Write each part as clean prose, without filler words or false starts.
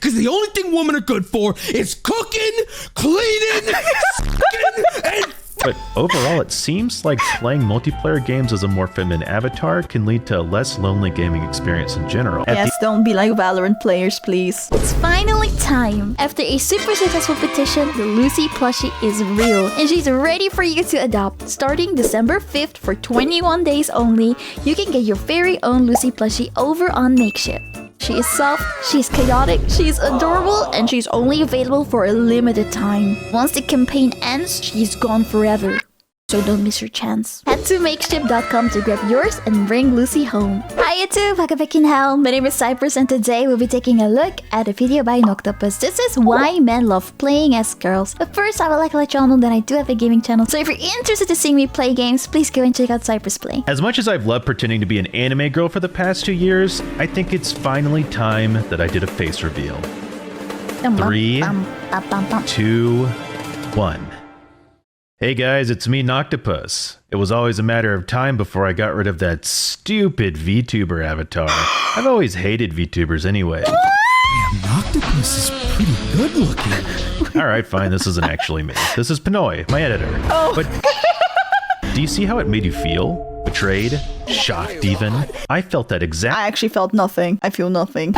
because the only thing women are good for is cooking, cleaning, and But overall, it seems like playing multiplayer games as a more feminine avatar can lead to a less lonely gaming experience in general. Yes, don't be like Valorant players, please. It's finally time. After a super successful petition, the Lucy plushie is real, and she's ready for you to adopt. Starting December 5th for 21 days only, you can get your very own Lucy plushie over on Makeshift. She is soft, she's chaotic, she's adorable, and she's only available for a limited time. Once the campaign ends, she's gone forever. So don't miss your chance. Head to makeshift.com to grab yours and bring Lucy home. Hi YouTube, welcome back in hell. My name is Cypress and today we'll be taking a look at a video by Noctopus. This is why men love playing as girls. But first, I would like to let y'all know that I do have a gaming channel. So if you're interested to seeing me play games, please go and check out Cypress Play. As much as I've loved pretending to be an anime girl for the past 2 years, I think it's finally time that I did a face reveal. 3, 2, 1. Hey guys, it's me, Noctopus. It was always a matter of time before I got rid of that stupid VTuber avatar. I've always hated VTubers anyway. damn, Noctopus is pretty good looking. Alright, fine, this isn't actually me. This is Pinoy, my editor. Oh. But do you see how it made you feel? Betrayed? Shocked even? I felt that I actually felt nothing. I feel nothing.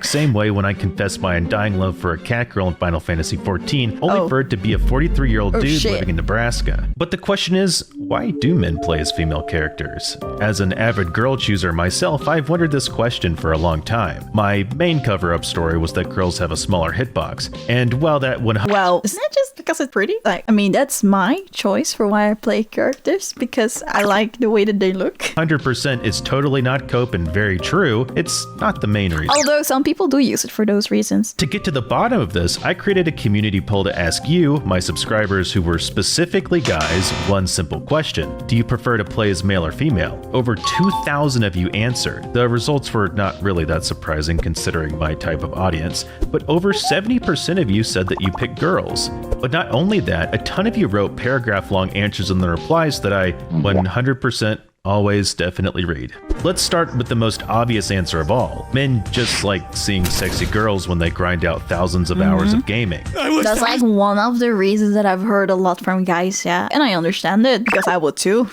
same way when I confessed my undying love for a cat girl in Final Fantasy XIV, only for it to be a 43-year-old dude living in Nebraska. But the question is, why do men play as female characters? As an avid girl chooser myself, I've wondered this question for a long time. My main cover-up story was that girls have a smaller hitbox, and while that would... Well, isn't it just because it's pretty? Like, I mean, that's my choice for why I play characters, because I like the way that they look. 100% is totally not cope and very true, it's not the main reason. Although some people do use it for those reasons. To get to the bottom of this, I created a community poll to ask you, my subscribers who were specifically guys, one simple question. Do you prefer to play as male or female? Over 2,000 of you answered. The results were not really that surprising considering my type of audience, but over 70% of you said that you picked girls. But not only that, a ton of you wrote paragraph-long answers in the replies that I 100% always definitely read. Let's start with the most obvious answer of all. Men just like seeing sexy girls when they grind out thousands of hours of gaming. That's like one of the reasons that I've heard a lot from guys, yeah. And I understand it, because I would too.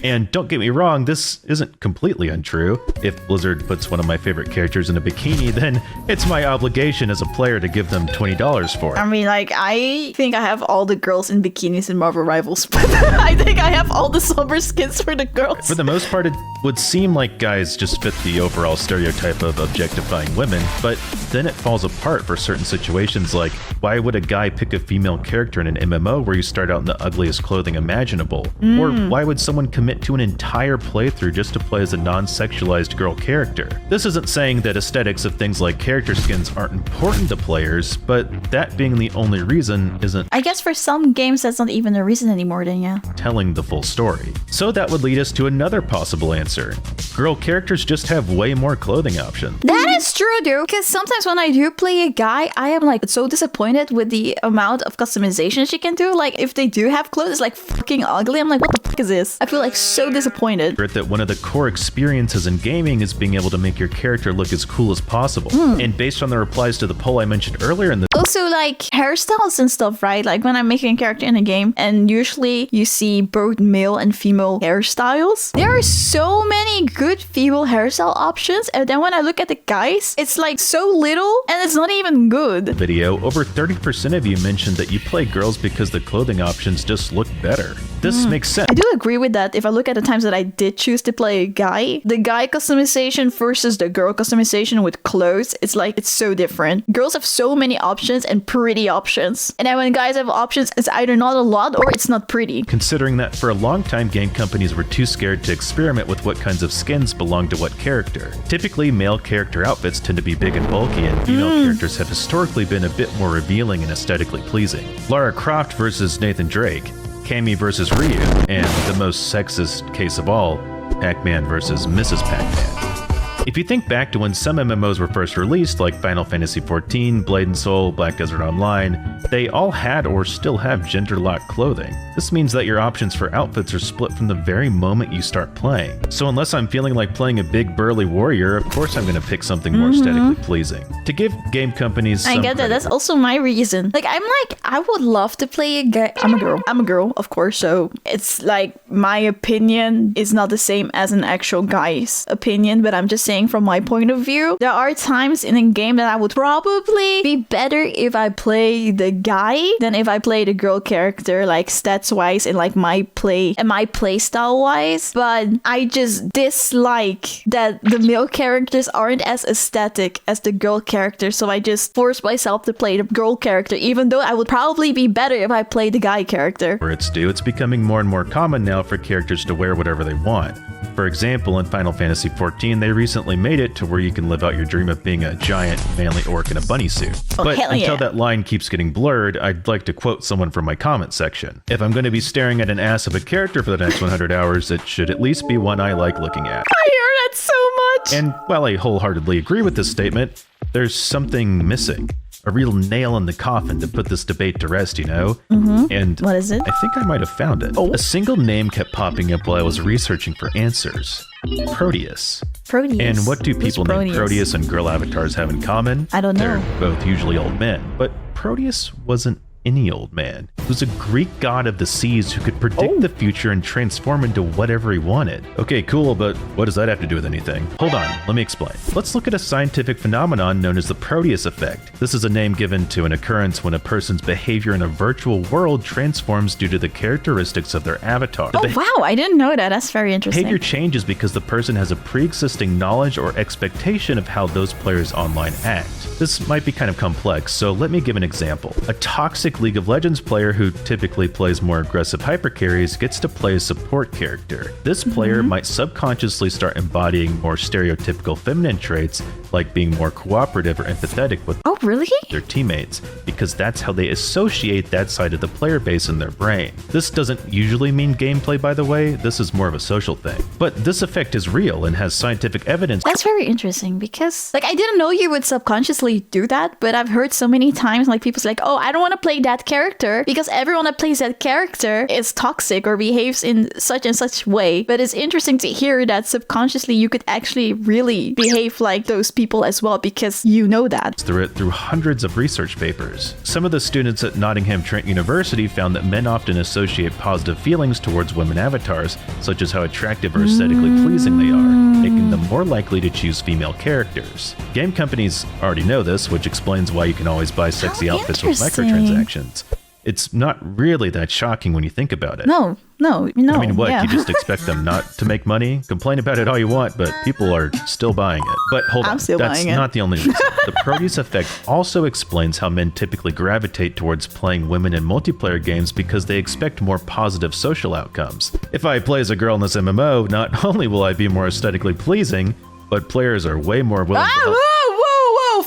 And don't get me wrong, this isn't completely untrue. If Blizzard puts one of my favorite characters in a bikini, then it's my obligation as a player to give them $20 for it. I mean, like, I think I have all the girls in bikinis in Marvel Rivals, but I think I have all the summer skins for the girls. For the most part, it would seem like guys just fit the overall stereotype of objectifying women, but then it falls apart for certain situations like, why would a guy pick a female character in an MMO where you start out in the ugliest clothing imaginable? Or why would someone commit to an entire playthrough just to play as a non-sexualized girl character? This isn't saying that aesthetics of things like character skins aren't important to players, but that being the only reason isn't... I guess for some games that's not even a reason anymore then, yeah. ...telling the full story. So that would lead us to another possible answer. Girl characters just have way more clothing options. That is true, dude, because sometimes when I do play a guy, I am like so disappointed with the amount of customization she can do. Like, if they do have clothes, it's like fucking ugly. I'm like, what the fuck is this? I feel like so disappointed. That one of the core experiences in gaming is being able to make your character look as cool as possible. And based on the replies to the poll I mentioned earlier in the... Also, like, hairstyles and stuff, right? Like, when I'm making a character in a game, and usually you see both male and female hairstyles, there are so many good female hairstyle options, and then when I look at the guys, it's like so little, and it's not even good. Video, over 30% of you mentioned that you play girls because the clothing options just look better. This makes sense. I do agree with that. If I look at the times that I did choose to play a guy, the guy customization versus the girl customization with clothes, it's like, it's so different. Girls have so many options and pretty options. And then when guys have options, it's either not a lot or it's not pretty. Considering that for a long time, game companies were too scared to experiment with what kinds of skins belong to what character. Typically, male character outfits tend to be big and bulky, and female characters have historically been a bit more revealing and aesthetically pleasing. Lara Croft versus Nathan Drake, Cammy versus Ryu, and the most sexist case of all, Pac-Man versus Mrs. Pac-Man. If you think back to when some MMOs were first released, like Final Fantasy XIV, Blade and Soul, Black Desert Online, they all had or still have gender-locked clothing. This means that your options for outfits are split from the very moment you start playing. So unless I'm feeling like playing a big burly warrior, of course I'm going to pick something more aesthetically pleasing. To give game companies I get that. That's also my reason. Like, I would love to play a guy. I'm a girl, of course. So it's like my opinion is not the same as an actual guy's opinion, but I'm just saying from my point of view, there are times in a game that I would probably be better if I play the guy than if I play the girl character, like stats wise and like my play style wise. But I just dislike that the male characters aren't as aesthetic as the girl characters, so I just force myself to play the girl character, even though I would probably be better if I played the guy character. Where it's due, it's becoming more and more common now for characters to wear whatever they want. For example, in Final Fantasy XIV, they recently made it to where you can live out your dream of being a giant manly orc in a bunny suit. But until that line keeps getting blurred, I'd like to quote someone from my comment section. If I'm going to be staring at an ass of a character for the next 100 hours, it should at least be one I like looking at. I hear that so much! And while I wholeheartedly agree with this statement, there's something missing. A real nail in the coffin to put this debate to rest, you know? And what is it? I think I might have found it. A single name kept popping up while I was researching for answers. Proteus. Proteus. And what do people named Proteus and girl avatars have in common? I don't know. They're both usually old men. But Proteus wasn't any old man. He was a Greek god of the seas who could predict the future and transform into whatever he wanted. Okay, cool, but what does that have to do with anything? Hold on, let me explain. Let's look at a scientific phenomenon known as the proteus effect. This is a name given to an occurrence when a person's behavior in a virtual world transforms due to the characteristics of their avatar. Oh, wow, I didn't know that. That's very interesting. Behavior changes because the person has a pre-existing knowledge or expectation of how those players online act. This might be kind of complex, so let me give an example. A toxic League of Legends player who typically plays more aggressive hypercarries gets to play a support character. This player might subconsciously start embodying more stereotypical feminine traits, like being more cooperative or empathetic with their teammates, because that's how they associate that side of the player base in their brain. This doesn't usually mean gameplay, by the way. This is more of a social thing. But this effect is real and has scientific evidence. That's very interesting because, like, I didn't know you would subconsciously do that, but I've heard so many times, like, people's like, oh, I don't want to play that character because everyone that plays that character is toxic or behaves in such and such way. But it's interesting to hear that subconsciously you could actually really behave like those people as well because you know that. Through hundreds of research papers. Some of the students at Nottingham Trent University found that men often associate positive feelings towards women avatars, such as how attractive or aesthetically pleasing they are, making them more likely to choose female characters. Game companies already know this, which explains why you can always buy sexy outfits with microtransactions. It's not really that shocking when you think about it. No. I mean, what? You just expect them not to make money? Complain about it all you want, but people are still buying it. But hold on, that's not the only reason. The Proteus effect also explains how men typically gravitate towards playing women in multiplayer games because they expect more positive social outcomes. If I play as a girl in this MMO, not only will I be more aesthetically pleasing, but players are way more willing to help.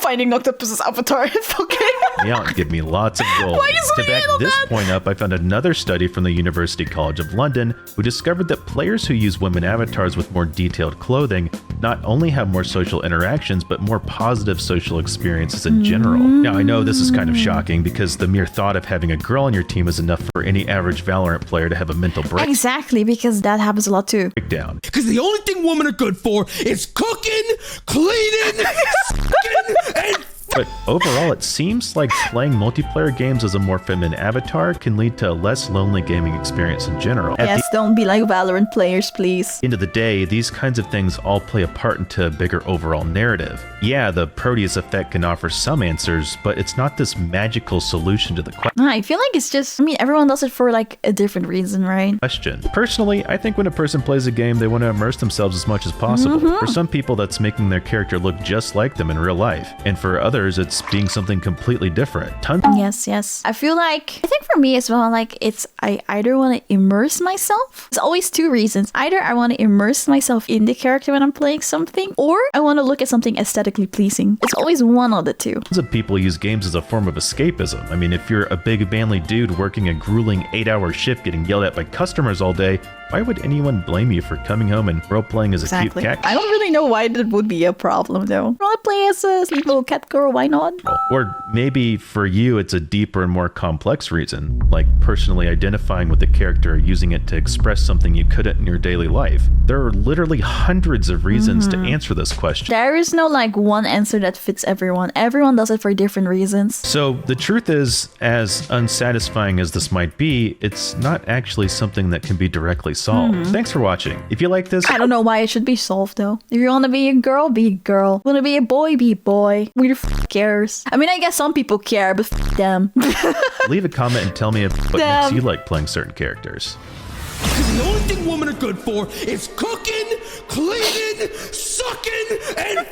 Finding Octopus's avatar. Okay. Yeah, give me lots of gold. To back this point up, I found another study from the University College of London who discovered that players who use women avatars with more detailed clothing not only have more social interactions, but more positive social experiences in general. Now, I know this is kind of shocking because the mere thought of having a girl on your team is enough for any average Valorant player to have a mental breakdown. Exactly, because that happens a lot too. Because the only thing women are good for is cooking, cleaning, and But overall, it seems like playing multiplayer games as a more feminine avatar can lead to a less lonely gaming experience in general. Yes, don't be like Valorant players, please. End of the day, these kinds of things all play a part into a bigger overall narrative. Yeah, the Proteus effect can offer some answers, but it's not this magical solution to the I feel like it's just, I mean, everyone does it for like a different reason, right? question. Personally, I think when a person plays a game, they want to immerse themselves as much as possible. For some people, that's making their character look just like them in real life. And for others, it's being something completely different. Yes. I think for me as well, like I either want to immerse myself. It's always two reasons. Either I want to immerse myself in the character when I'm playing something, or I want to look at something aesthetically pleasing. It's always one of the two. Tons of people use games as a form of escapism. I mean, if you're a big manly dude working a grueling 8-hour shift getting yelled at by customers all day, why would anyone blame you for coming home and role-playing as a Exactly. cute cat? I don't really know why that would be a problem though. Role play as a little cat girl, why not? Or maybe for you, it's a deeper and more complex reason, like personally identifying with the character or using it to express something you couldn't in your daily life. There are literally hundreds of reasons to answer this question. There is no like one answer that fits everyone. Everyone does it for different reasons. So the truth is, as unsatisfying as this might be, it's not actually something that can be directly solved. Thanks for watching. If you like this, I don't know why it should be solved though. If you want to be a girl, be a girl. Want to be a boy, be a boy. Who the f cares? I mean, I guess some people care, but f them. leave a comment and tell me what Damn. makes you like playing certain characters. The only thing women are good for is cooking, cleaning, sucking, and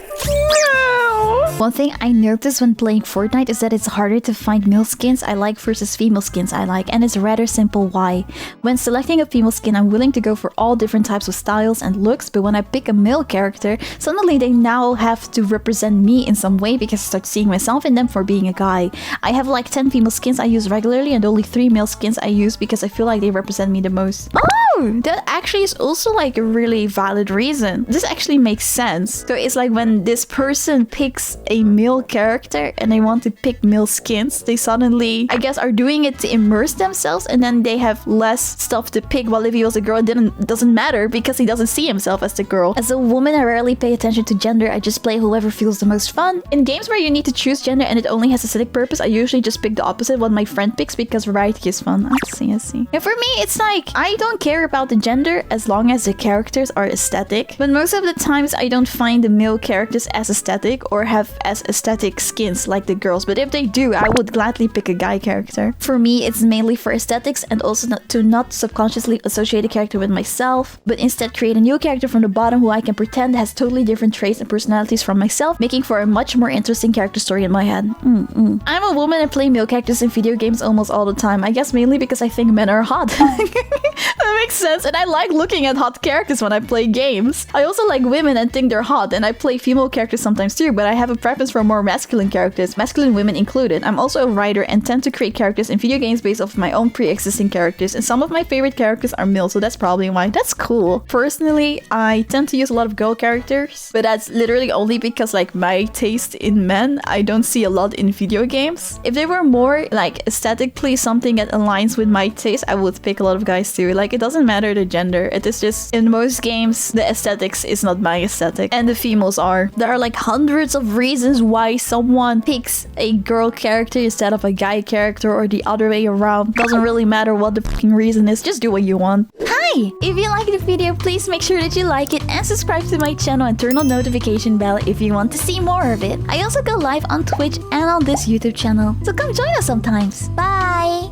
One thing I noticed when playing Fortnite is that it's harder to find male skins I like versus female skins I like, and it's rather simple why. When selecting a female skin, I'm willing to go for all different types of styles and looks, but when I pick a male character, suddenly they now have to represent me in some way because I start seeing myself in them for being a guy. I have like 10 female skins I use regularly and only 3 male skins I use because I feel like they represent me the most. Oh, that actually is also like a really valid reason. This actually makes sense. So it's like when this person picks a male character and they want to pick male skins, they suddenly, I guess, are doing it to immerse themselves, and then they have less stuff to pick. While if he was a girl, it doesn't matter because he doesn't see himself as the girl. As a woman, I rarely pay attention to gender. I just play whoever feels the most fun. In games where you need to choose gender and it only has aesthetic purpose, I usually just pick the opposite what my friend picks because variety is fun. I see. And for me, it's like I don't care about the gender as long as the characters are aesthetic. But most of the times, I don't find the male characters as aesthetic or have as aesthetic skins like the girls. But if they do, I would gladly pick a guy character. For me, it's mainly for aesthetics and also not subconsciously associate a character with myself, but instead create a new character from the bottom who I can pretend has totally different traits and personalities from myself, making for a much more interesting character story in my head. I'm a woman and play male characters in video games almost all the time. I guess mainly because I think men are hot. That makes sense, and I like looking at hot characters when I play games. I also like women and think they're hot, and I play female characters sometimes too, but I have a preference for more masculine characters, masculine women included. I'm also a writer and tend to create characters in video games based off my own pre-existing characters, and some of my favorite characters are male, so that's probably why. That's cool. Personally, I tend to use a lot of girl characters, but that's literally only because like my taste in men, I don't see a lot in video games. If they were more like aesthetically something that aligns with my taste, I would pick a lot of guys too. Like it doesn't matter the gender. It is just in most games the aesthetics is not my aesthetic and the females are. There are like hundreds of reasons why someone picks a girl character instead of a guy character or the other way around. Doesn't really matter what the fucking reason is. Just do what you want. Hi! If you like the video, please make sure that you like it and subscribe to my channel and turn on notification bell if you want to see more of it. I also go live on Twitch and on this YouTube channel, so come join us sometimes. Bye!